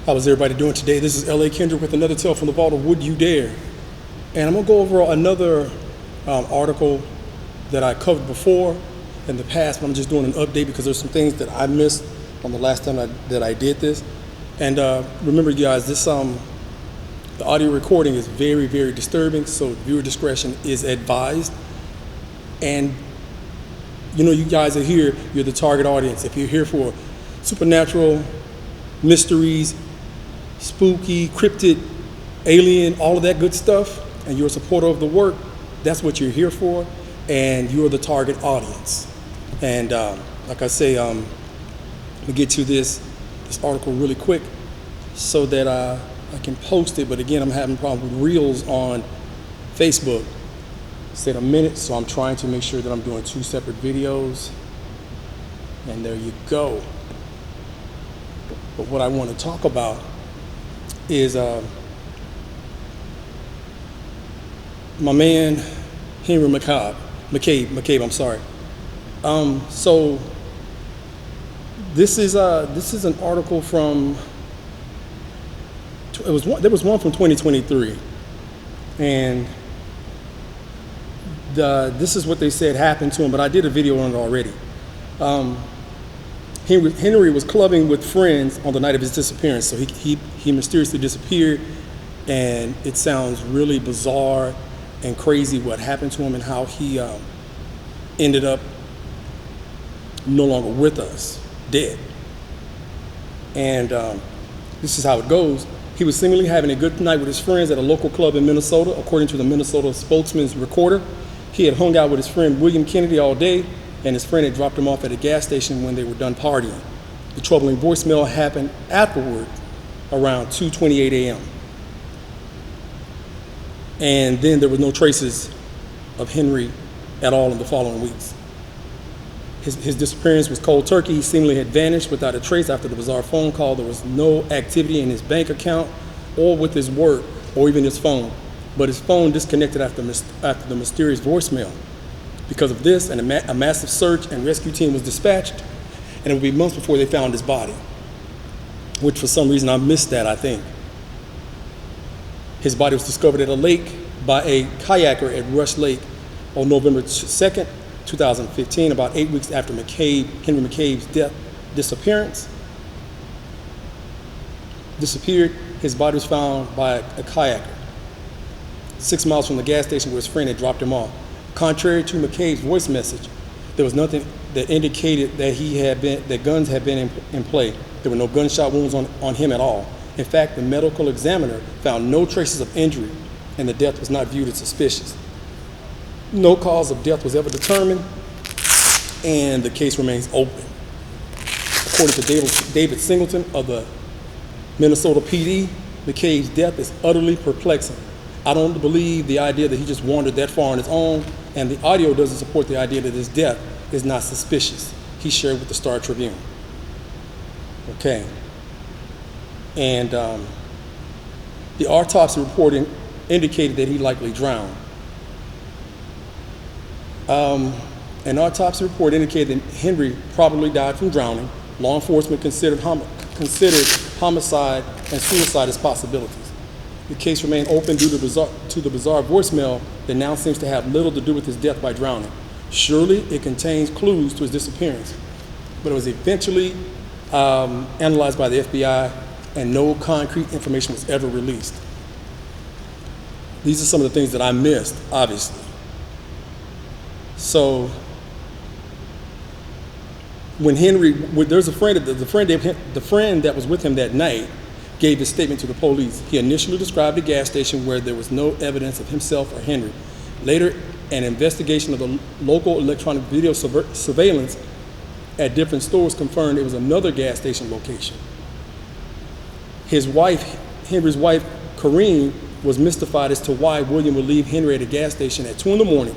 How is everybody doing today? This is L.A. Kendrick with another tale from the vault of Would You Dare. And I'm going to go over another article that I covered before in the past, but I'm just doing an update because there's some things that I missed on the last time that I did this. And remember, you guys, this the audio recording is very, very disturbing, so viewer discretion is advised. And you guys are here, you're the target audience. If you're here for supernatural, mysteries, spooky, cryptid, alien, all of that good stuff, and you're a supporter of the work, that's what you're here for, and you're the target audience. And like I say, let me get to this article really quick so that I can post it. But again, I'm having problems with Reels on Facebook. It's at a minute, so I'm trying to make sure that I'm doing 2 separate videos. And there you go. But what I want to talk about is my man Henry Mccabe. I'm sorry. So this is an article from. There was one from 2023, and this is what they said happened to him. But I did a video on it already. Henry was clubbing with friends on the night of his disappearance. So he mysteriously disappeared, and it sounds really bizarre and crazy what happened to him and how he ended up no longer with us, dead. And this is how it goes. He was seemingly having a good night with his friends at a local club in Minnesota, according to the Minnesota spokesman's recorder. He had hung out with his friend William Kennedy all day, and his friend had dropped him off at a gas station when they were done partying. The troubling voicemail happened afterward around 2:28 a.m. And then there were no traces of Henry at all in the following weeks. His disappearance was cold turkey. He seemingly had vanished without a trace after the bizarre phone call. There was no activity in his bank account or with his work or even his phone. But his phone disconnected after the mysterious voicemail. Because of this, a massive search and rescue team was dispatched, and it would be months before they found his body, which for some reason I missed that, I think. His body was discovered at a lake by a kayaker at Rush Lake on November 2nd, 2015, about 8 weeks after Henry Mccabe's disappearance. His body was found by a kayaker 6 miles from the gas station where his friend had dropped him off. Contrary to Mccabe's voice message, there was nothing that indicated that guns had been in play. There were no gunshot wounds on him at all. In fact, the medical examiner found no traces of injury, and the death was not viewed as suspicious. No cause of death was ever determined, and the case remains open. According to David Singleton of the Minnesota PD, Mccabe's death is utterly perplexing. I don't believe the idea that he just wandered that far on his own, and the audio doesn't support the idea that his death is not suspicious, he shared with the Star Tribune. Okay. And the autopsy report indicated that he likely drowned. An autopsy report indicated that Henry probably died from drowning. Law enforcement considered homicide and suicide as possibilities. The case remained open due to the bizarre voicemail that now seems to have little to do with his death by drowning. Surely it contains clues to his disappearance, but it was eventually analyzed by the FBI, and no concrete information was ever released. These are some of the things that I missed, obviously. So when there's a friend, the friend that was with him that night gave his statement to the police. He initially described a gas station where there was no evidence of himself or Henry. Later, an investigation of the local electronic video surveillance at different stores confirmed it was another gas station location. Henry's wife, Corrine, was mystified as to why William would leave Henry at a gas station at 2 a.m,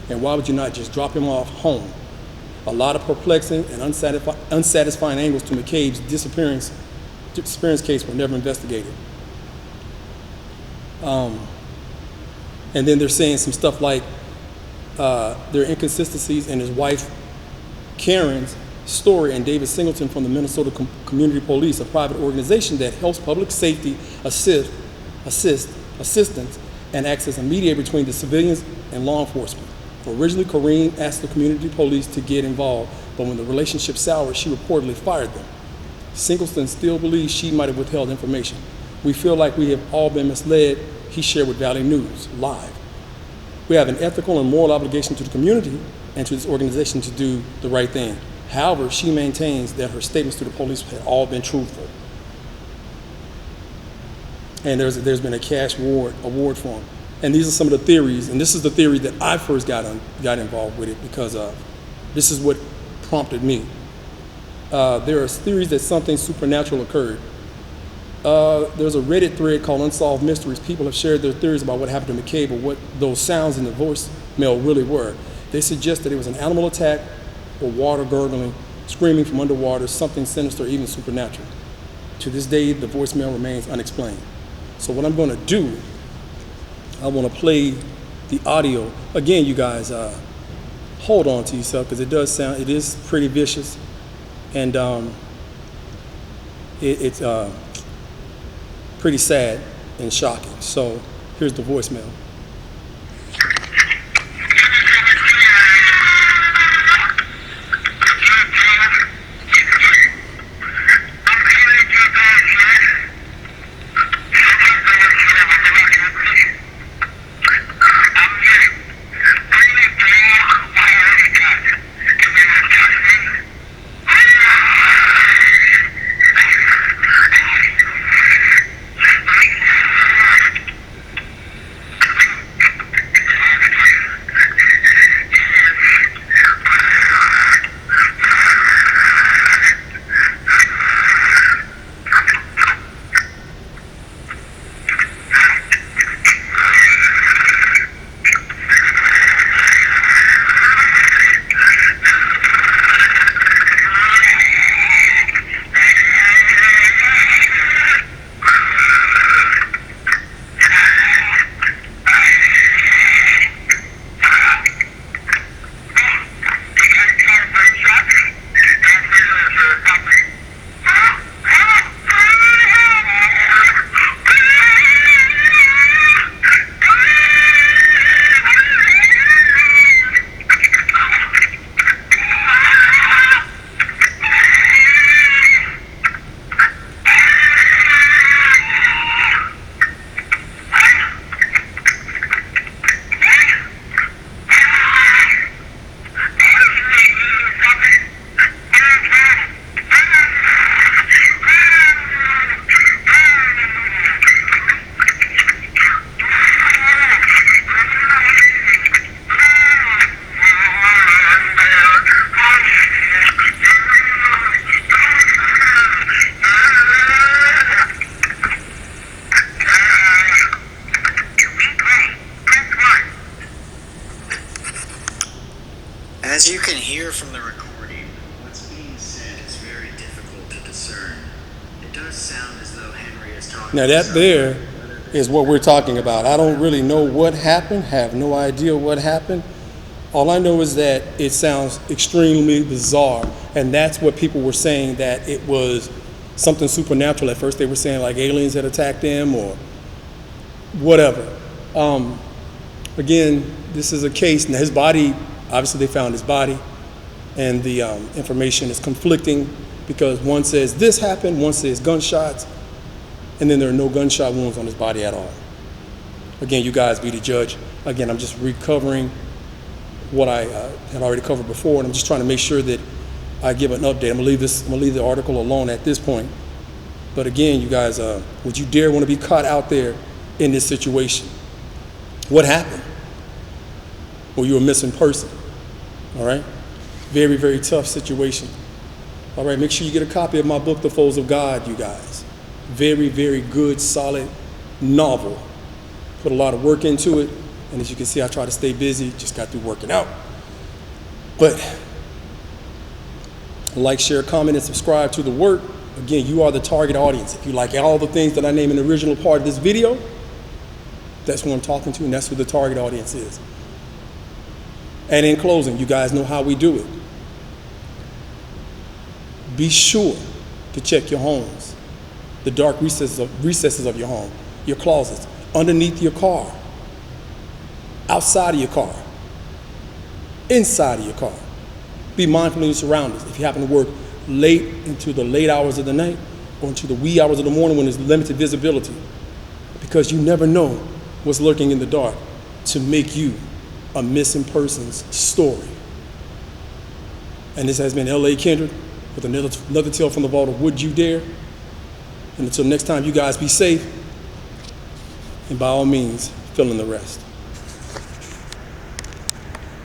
and why would you not just drop him off home? A lot of perplexing and unsatisfying angles to Mccabe's disappearance case were never investigated. And then they're saying some stuff like there are inconsistencies in his wife Karen's Story and David Singleton from the Minnesota Community Police, a private organization that helps public safety assistance and acts as a mediator between the civilians and law enforcement. Originally, Corrine asked the community police to get involved, but when the relationship soured, she reportedly fired them. Singleton still believes she might have withheld information. We feel like we have all been misled, he shared with Valley News Live. We have an ethical and moral obligation to the community and to this organization to do the right thing. However, she maintains that her statements to the police had all been truthful. And there's been a cash award for him. And these are some of the theories, and this is the theory that I first got involved with it because this is what prompted me. There are theories that something supernatural occurred. There's a Reddit thread called Unsolved Mysteries. People have shared their theories about what happened to Mccabe or what those sounds in the voicemail really were. They suggest that it was an animal attack or water gurgling, screaming from underwater, something sinister, or even supernatural. To this day, the voicemail remains unexplained. So what I'm going to do, I want to play the audio. Again, you guys, hold on to yourself because it is pretty vicious. And it's pretty sad and shocking. So here's the voicemail. As you can hear from the recording, what's being said is very difficult to discern. It does sound as though Henry is talking. Now that there is what we're talking about. I don't really know what happened, have no idea what happened. All I know is that it sounds extremely bizarre, and that's what people were saying, that it was something supernatural. At first they were saying like aliens had attacked them or whatever. Again, this is a case, and his body, obviously they found his body, and the information is conflicting because one says this happened, one says gunshots, and then there are no gunshot wounds on his body at all. Again, you guys be the judge. Again, I'm just recovering what I had already covered before, and I'm just trying to make sure that I give an update. I'm gonna leave the article alone at this point. But again, you guys, would you dare want to be caught out there in this situation? What happened? Well, you're a missing person. All right? Very, very tough situation. All right, make sure you get a copy of my book, The Foes of God, you guys. Very, very good, solid novel. Put a lot of work into it. And as you can see, I try to stay busy, just got through working out. But like, share, comment, and subscribe to the work. Again, you are the target audience. If you like all the things that I named in the original part of this video, that's who I'm talking to, and that's who the target audience is. And in closing, you guys know how we do it. Be sure to check your homes, the dark recesses of your home, your closets, underneath your car, outside of your car, inside of your car. Be mindful of your surroundings. If you happen to work late into the late hours of the night or into the wee hours of the morning when there's limited visibility, because you never know what's lurking in the dark to make you a missing person's story. And this has been L.A. Kendrick with another tale from the vault of Would You Dare. And until next time, you guys be safe, and by all means, fill in the rest.